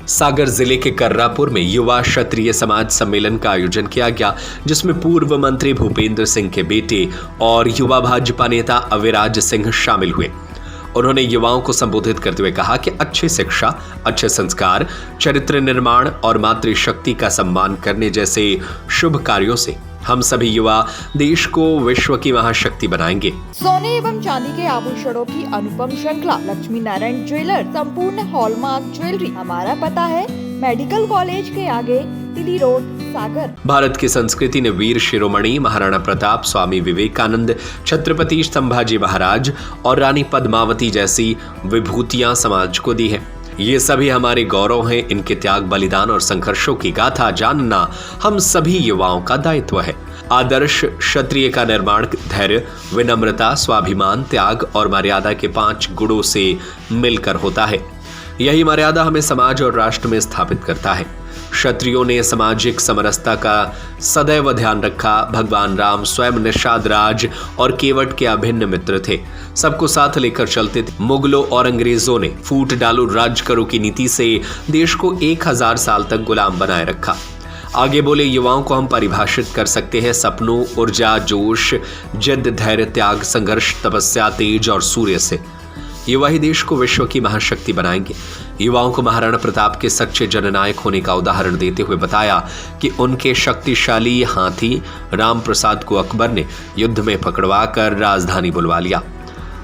सागर जिले के कर्रापुर में युवा क्षत्रिय समाज सम्मेलन का आयोजन किया गया, जिसमें पूर्व मंत्री भूपेंद्र सिंह के बेटे और युवा भाजपा नेता अविराज सिंह शामिल हुए। उन्होंने युवाओं को संबोधित करते हुए कहा कि अच्छी शिक्षा, अच्छे संस्कार, चरित्र निर्माण और मातृशक्ति का सम्मान करने जैसे शुभ कार्यों से हम सभी युवा देश को विश्व की महाशक्ति बनाएंगे। सोने एवं चांदी के आभूषणों की अनुपम श्रृंखला लक्ष्मी नारायण ज्वेलर, संपूर्ण हॉलमार्क ज्वेलरी। हमारा पता है मेडिकल कॉलेज के आगे, टिली रोड, सागर। भारत की संस्कृति ने वीर शिरोमणि महाराणा प्रताप, स्वामी विवेकानंद, छत्रपति संभाजी महाराज और रानी पद्मावती जैसी विभूतियां समाज को दी है। ये सभी हमारे गौरव हैं। इनके त्याग, बलिदान और संघर्षों की गाथा जानना हम सभी युवाओं का दायित्व है। आदर्श क्षत्रिय का निर्माण धैर्य, विनम्रता, स्वाभिमान, त्याग और मर्यादा के 5 गुणों से मिलकर होता है। यही मर्यादा हमें समाज और राष्ट्र में स्थापित करता है। क्षत्रियों ने सामाजिक समरसता का सदैव ध्यान रखा। भगवान राम स्वयं निषाद राज और केवट के अभिन्न मित्र थे, सबको साथ लेकर चलते थे। मुगलों और अंग्रेजों ने फूट डालो राज करो की नीति से देश को 1000 साल तक गुलाम बनाए रखा। आगे बोले, युवाओं को हम परिभाषित कर सकते हैं सपनों, ऊर्जा, जोश, जिद, धैर्य, त्याग, संघर्ष, तपस्या, तेज और सूर्य से। युवा ही देश को विश्व की महाशक्ति बनाएंगे। युवाओं को महाराणा प्रताप के सच्चे जननायक होने का उदाहरण देते हुए बताया कि उनके शक्तिशाली हाथी राम प्रसाद को अकबर ने युद्ध में पकड़वा कर राजधानी बुलवा लिया।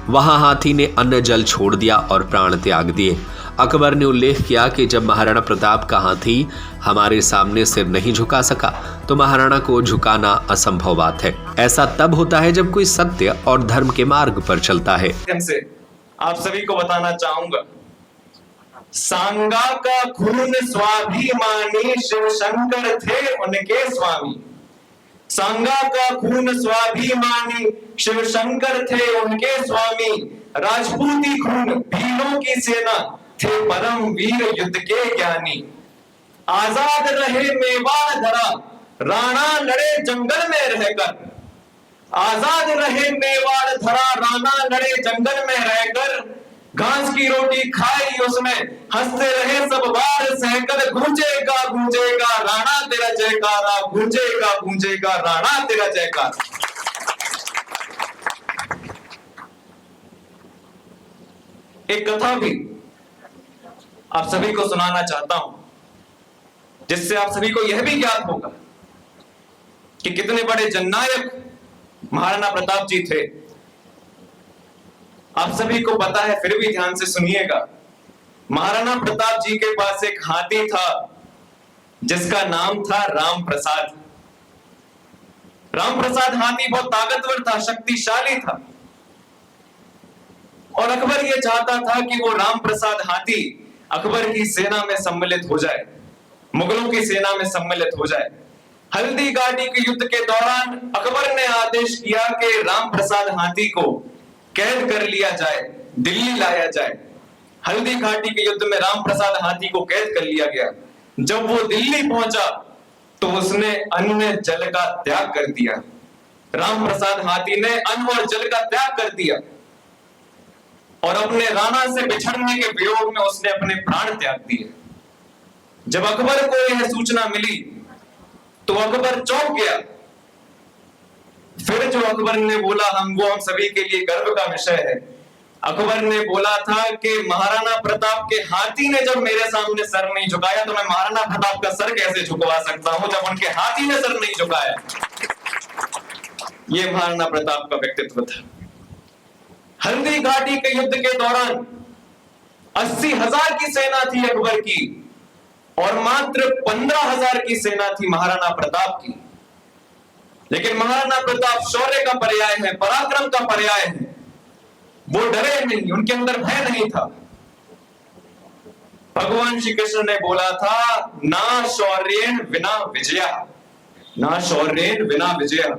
वहां हाथी ने अन्न जल छोड़ दिया और प्राण त्याग दिए। अकबर ने उल्लेख किया कि जब महाराणा प्रताप का हाथी हमारे सामने सिर नहीं झुका सका तो महाराणा को झुकाना असंभव बात है। ऐसा तब होता है जब कोई सत्य और धर्म के मार्ग पर चलता है। आप सभी को बताना चाहूंगा, सांगा का खून स्वाभिमानी शिव शंकर थे उनके स्वामी। सांगा का खून स्वाभिमानी शिव शंकर थे उनके स्वामी। राजपूती खून भीलों की सेना थे परम वीर युद्ध के ज्ञानी। आजाद रहे मेवाड़ धरा राणा लड़े जंगल में रहकर। आजाद रहे मेवाड़ धरा राणा लड़े जंगल में रहकर। घास की रोटी खाई उसने हंसते रहे सब बार सहकर। गूंजेगा गूंजेगा राणा तेरा जयकारा, गूंजेगा गूंजेगा राणा तेरा जयकारा। एक कथा भी आप सभी को सुनाना चाहता हूं, जिससे आप सभी को यह भी ज्ञात होगा कि कितने बड़े जननायक महाराणा प्रताप जी थे। आप सभी को पता है, फिर भी ध्यान से सुनिएगा। महाराणा प्रताप जी के पास एक हाथी था जिसका नाम था राम प्रसाद। राम प्रसाद हाथी बहुत ताकतवर था, शक्तिशाली था, और अकबर यह चाहता था कि वो राम प्रसाद हाथी अकबर की सेना में सम्मिलित हो जाए, मुगलों की सेना में सम्मिलित हो जाए। हल्दी घाटी के युद्ध के दौरान अकबर ने आदेश किया कि राम प्रसाद हाथी को कैद कर लिया जाए, दिल्ली लाया जाए। हल्दी घाटी के युद्ध में राम प्रसाद हाथी को कैद कर लिया गया। जब वो दिल्ली पहुंचा तो उसने अन्न जल का त्याग कर दिया। राम प्रसाद हाथी ने अन्न और जल का त्याग कर दिया और अपने राणा से बिछड़ने के वियोग में उसने अपने प्राण त्याग दिए। जब अकबर को यह सूचना मिली तो अकबर चौंक गया। फिर जो अकबर ने बोला, हम सभी के लिए गर्व का विषय है। अकबर ने बोला था कि महाराणा प्रताप के हाथी ने जब मेरे सामने सर नहीं झुकाया तो मैं महाराणा प्रताप का सर कैसे झुकवा सकता हूं जब उनके हाथी ने सर नहीं झुकाया। यह महाराणा प्रताप का व्यक्तित्व था। हल्दी घाटी के युद्ध के दौरान 80,000 की सेना थी अकबर की और मात्र 15,000 की सेना थी महाराणा प्रताप की। लेकिन महाराणा प्रताप शौर्य का पर्याय है, पराक्रम का पर्याय है। वो डरे नहीं, उनके अंदर भय नहीं था। भगवान श्री कृष्ण ने बोला था, ना शौर्येन विना विजया, ना शौर्येन विना विजया,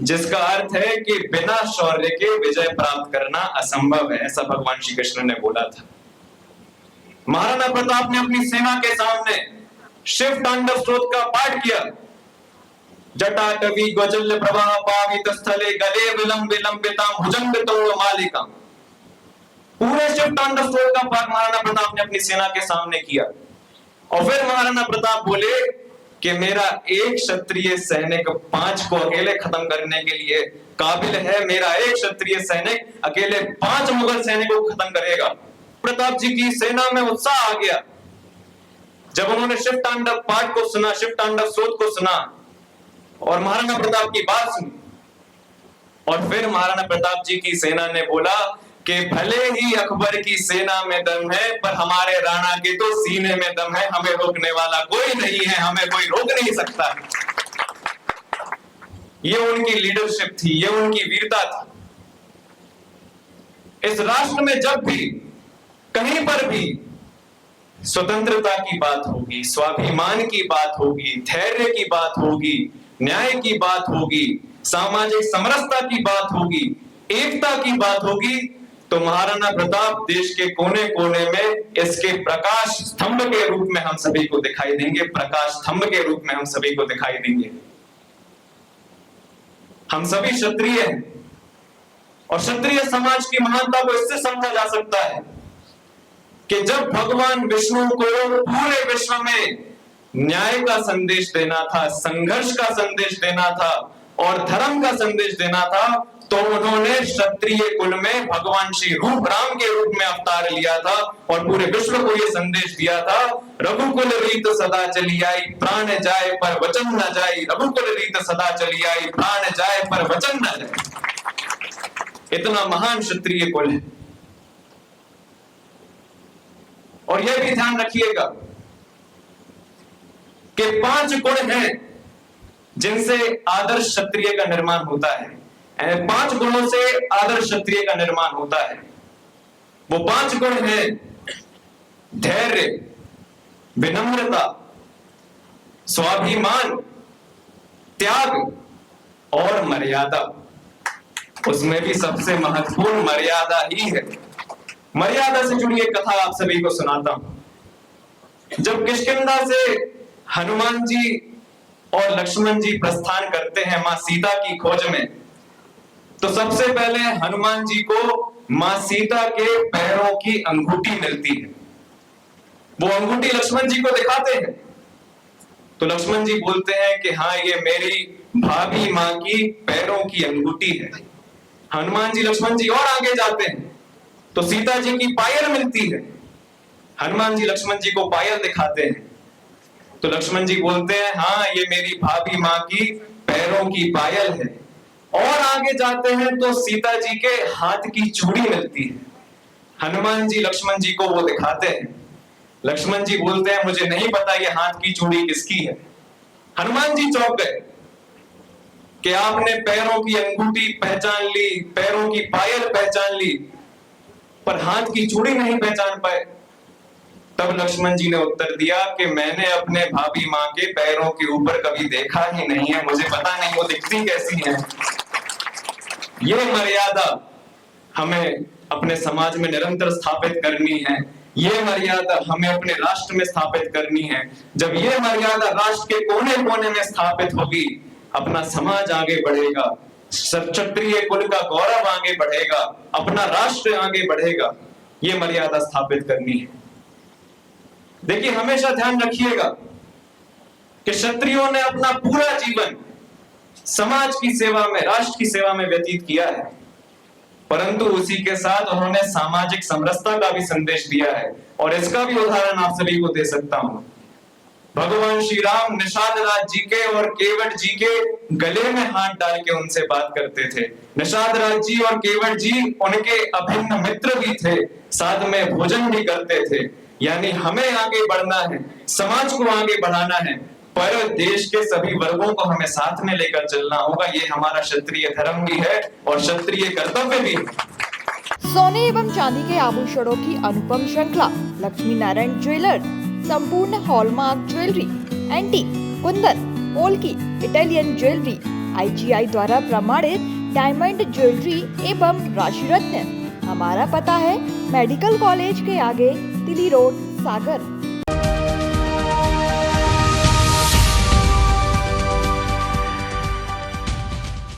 जिसका अर्थ है कि बिना शौर्य के विजय प्राप्त करना असंभव है। ऐसा भगवान श्री कृष्ण ने बोला था। महाराणा प्रताप ने अपनी सेना के सामने शिव तांडव स्तोत्र का पाठ किया। जटाटवी गजल प्रवाह पावित स्थले गले विलंब विलंबिताम भुजंग तोड़ मालिका। पूरे शिव तांडव स्तोत्र का पाठ महाराणा प्रताप ने अपनी सेना के सामने किया। और फिर महाराणा प्रताप बोले कि मेरा एक क्षत्रिय सैनिक 5 को अकेले खत्म करने के लिए काबिल है, मेरा एक क्षत्रिय सैनिक अकेले 5 मुगल सैनिकों को खत्म करेगा। प्रताप जी की सेना में उत्साह आ गया जब उन्होंने शिव तांडव पाठ को सुना, शिव तांडव स्तोत्र को सुना और महाराणा प्रताप की बात सुनी। और फिर महाराणा प्रताप जी की सेना ने बोला कि भले ही अकबर की सेना में दम है, पर हमारे राणा के तो सीने में दम है, हमें रोकने वाला कोई नहीं है, हमें कोई रोक नहीं सकता। ये उनकी लीडरशिप थी, ये उनकी वीरता थी। इस राष्ट्र में जब भी कहीं पर भी स्वतंत्रता की बात होगी, स्वाभिमान की बात होगी, धैर्य की बात होगी, न्याय की बात होगी, सामाजिक समरसता की बात होगी, एकता की बात होगी, तो महाराणा प्रताप देश के कोने कोने में इसके प्रकाश स्तंभ के रूप में हम सभी को दिखाई देंगे, प्रकाश स्तंभ के रूप में हम सभी को दिखाई देंगे। हम सभी क्षत्रिय हैं और क्षत्रिय समाज की महानता को इससे समझा जा सकता है कि जब भगवान विष्णु को पूरे विश्व में न्याय का संदेश देना था, संघर्ष का संदेश देना था और धर्म का संदेश देना था, तो उन्होंने क्षत्रिय कुल में भगवान श्री रूप राम के रूप में अवतार लिया था और पूरे विश्व को यह संदेश दिया था, रघुकुल रीत सदा चली आई, प्राण जाए पर वचन न जाए, रघुकुल रीत सदा चली आई, प्राण जाए पर वचन न जाए। इतना महान क्षत्रिय कुल है। और यह भी ध्यान रखिएगा कि 5 गुण हैं जिनसे आदर्श क्षत्रिय का निर्माण होता है। 5 गुणों से आदर्श क्षत्रिय का निर्माण होता है। वो 5 गुण हैं धैर्य, विनम्रता, स्वाभिमान, त्याग और मर्यादा। उसमें भी सबसे महत्वपूर्ण मर्यादा ही है। मर्यादा से जुड़ी एक कथा आप सभी को सुनाता हूं। जब किष्किंधा से हनुमान जी और लक्ष्मण जी प्रस्थान करते हैं मां सीता की खोज में, तो सबसे पहले हनुमान जी को मां सीता के पैरों की अंगूठी मिलती है। वो अंगूठी लक्ष्मण जी को दिखाते हैं तो लक्ष्मण जी बोलते हैं कि हाँ, ये मेरी भाभी मां की पैरों की अंगूठी है। हनुमान जी लक्ष्मण जी और आगे जाते हैं तो सीता जी की पायल मिलती है। हनुमान जी लक्ष्मण जी को पायल दिखाते हैं तो लक्ष्मण जी बोलते हैं हाँ, ये मेरी भाभी मां की पैरों की पायल है। और आगे जाते हैं तो सीता जी के हाथ की चूड़ी मिलती है। हनुमान जी लक्ष्मण जी को वो दिखाते हैं। लक्ष्मण जी बोलते हैं मुझे नहीं पता ये हाथ की चूड़ी किसकी है। हनुमान जी चौंक गए कि आपने पैरों की अंगूठी पहचान ली, पैरों की पायल पहचान ली, पर हाथ की चूड़ी नहीं पहचान पाए। तब लक्ष्मण जी ने उत्तर दिया कि मैंने अपने भाभी मां के पैरों के ऊपर कभी देखा ही नहीं है, मुझे पता नहीं वो दिखती कैसी है। ये मर्यादा हमें अपने समाज में निरंतर स्थापित करनी है। ये मर्यादा हमें अपने राष्ट्र में स्थापित करनी है। जब ये मर्यादा राष्ट्र के कोने कोने में स्थापित होगी, अपना समाज आगे बढ़ेगा, क्षत्रिय कुल का गौरव आगे बढ़ेगा, अपना राष्ट्र आगे बढ़ेगा। ये मर्यादा स्थापित करनी है। देखिए, हमेशा ध्यान रखिएगा कि क्षत्रियों ने अपना पूरा जीवन समाज की सेवा में, राष्ट्र की सेवा में व्यतीत किया है, परंतु उसी के साथ उन्होंने सामाजिक समरसता का भी संदेश दिया है। और इसका भी उदाहरण आप सभी को दे सकता हूं। भगवान श्री राम निषाद राज जी के और केवट जी के गले में हाथ डाल के उनसे बात करते थे। निषाद राज जी और केवट जी उनके अभिन्न मित्र भी थे, साथ में भोजन भी करते थे। यानी हमें आगे बढ़ना है, समाज को आगे बढ़ाना है, पर देश के सभी वर्गों को हमें साथ में लेकर चलना होगा। ये हमारा क्षत्रिय धर्म भी है और क्षत्रिय कर्तव्य भी है। सोने एवं चांदी के आभूषणों की अनुपम श्रृंखला लक्ष्मी नारायण ज्वेलर्स संपूर्ण hallmark jewellery, antique, Kundan, polki, Italian jewellery, IGI द्वारा प्रमाणित डायमंड ज्वेलरी एवं राशि रत्न। हमारा पता है मेडिकल कॉलेज के आगे, तिली रोड, सागर।